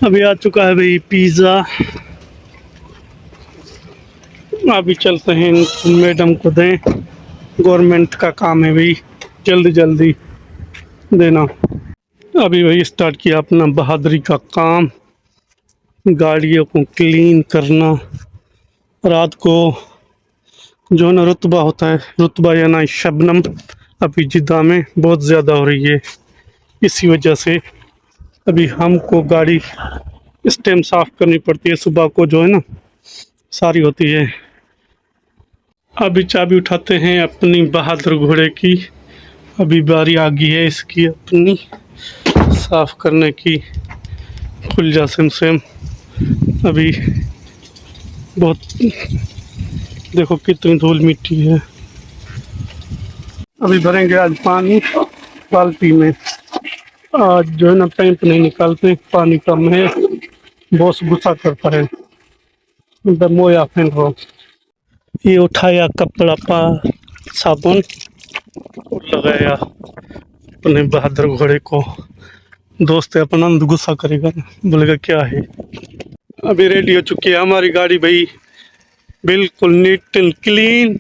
अभी आ चुका है भाई पिज़्ज़ा। अभी चलते हैं मैडम को दें, गवर्नमेंट का काम है भाई, जल्दी जल्दी देना। अभी भाई स्टार्ट किया अपना बहादुरी का काम, गाड़ियों को क्लीन करना। रात को जो है ना रुतबा होता है, रुतबा या ना शबनम अभी जिद्दा में बहुत ज़्यादा हो रही है। इसी वजह से अभी हमको गाड़ी इस टाइम साफ़ करनी पड़ती है, सुबह को जो है ना सारी होती है। अभी चाबी उठाते हैं अपनी बहादुर घोड़े की। अभी बारी आ गई है इसकी अपनी साफ़ करने की। खुल जा सिम अभी बहुत, देखो कितनी धूल मिट्टी है। अभी भरेंगे आज पानी बाल्टी में। आज जो है ना पैंप नहीं निकालते, पानी कम है, बॉस गुस्सा करता है। मोया फेंक रहा। ये उठाया कपड़ा पा साबुन और लगाया अपने बहादुर घोड़े को। दोस्त है अपना, गुस्सा करेगा ना, बोलेगा क्या है। अभी रेडी हो चुकी है हमारी गाड़ी भाई, बिल्कुल नीट एंड क्लीन।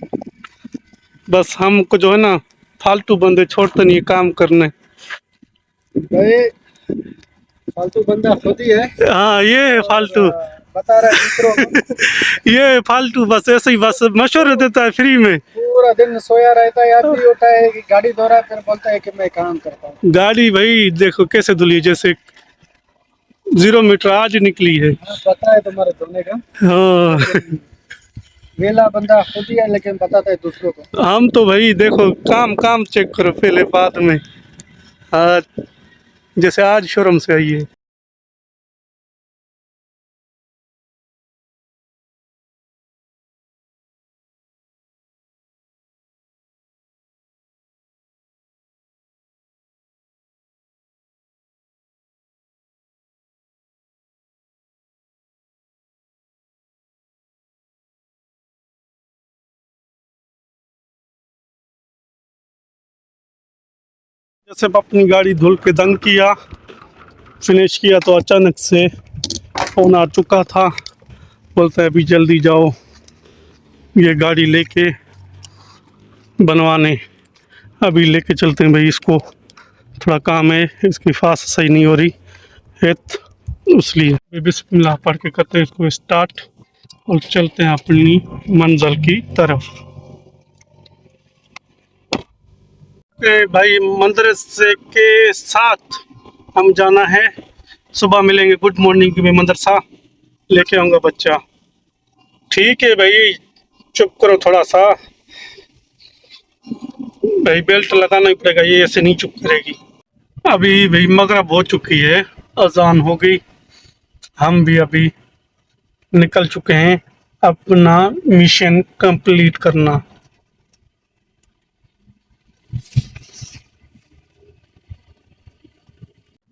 बस हमको जो है ना फालतू बंदे छोड़ते नहीं काम करने। भाई फालतू बंदा खुद ही है। हाँ ये है फालतू, बता रहा है दूसरों को। ये फालतू बस ऐसे ही बस मशवरे देता है फ्री में। पूरा दिन सोया रहता है, याद नहीं होता है कि गाड़ी धो रहा है, फिर बोलता है कि मैं काम करता हूँ। गाड़ी भाई देखो कैसे धुली, जैसे 0 मीटर आज निकली है। हाँ, पता है तुम्हारे धोने का। हाँ वेला बंदा खुद ही है, लेकिन बताता है दूसरों को। हम तो भाई देखो काम काम चेक करो पहले बाद में। आज जैसे आज शोरूम से आई है। जैसे अपनी गाड़ी धुल के दंग किया, फिनिश किया, तो अचानक से फोन आ चुका था। बोलता है अभी जल्दी जाओ ये गाड़ी लेके बनवाने। अभी लेके चलते हैं भाई इसको, थोड़ा काम है, इसकी फास्ट सही नहीं हो रही है इसलिए बिस्मिल्लाह पढ़ के करते हैं इसको स्टार्ट और चलते हैं अपनी मंजिल की तरफ। भाई मंदिर से के साथ हम जाना है, सुबह मिलेंगे गुड मॉर्निंग में मदरसा लेके आऊँगा बच्चा। ठीक है भाई, चुप करो थोड़ा सा भाई, बेल्ट लगाना ही पड़ेगा, ये ऐसे नहीं चुप करेगी। अभी भाई मगरिब हो चुकी है, अजान हो गई, हम भी अभी निकल चुके हैं अपना मिशन कंप्लीट करना।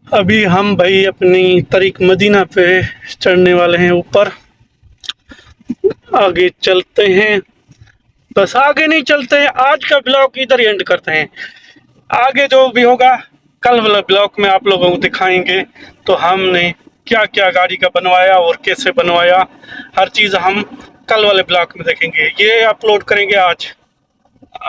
अभी हम भाई अपनी तरीक मदीना पे चढ़ने वाले हैं ऊपर, आगे चलते हैं। बस आगे नहीं चलते हैं, आज का ब्लॉग इधर ही एंड करते हैं। आगे जो भी होगा कल वाला ब्लॉग में आप लोगों को दिखाएंगे, तो हमने क्या क्या गाड़ी का बनवाया और कैसे बनवाया, हर चीज़ हम कल वाले ब्लॉग में देखेंगे। ये अपलोड करेंगे आज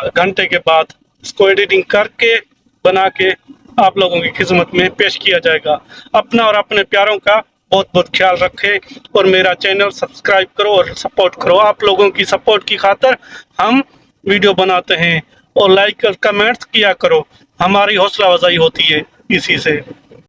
घंटे के बाद, इसको एडिटिंग करके बना के आप लोगों की खिदमत में पेश किया जाएगा। अपना और अपने प्यारों का बहुत बहुत ख्याल रखें और मेरा चैनल सब्सक्राइब करो और सपोर्ट करो। आप लोगों की सपोर्ट की खातिर हम वीडियो बनाते हैं, और लाइक और कमेंट्स किया करो, हमारी हौसला अफजाई होती है इसी से।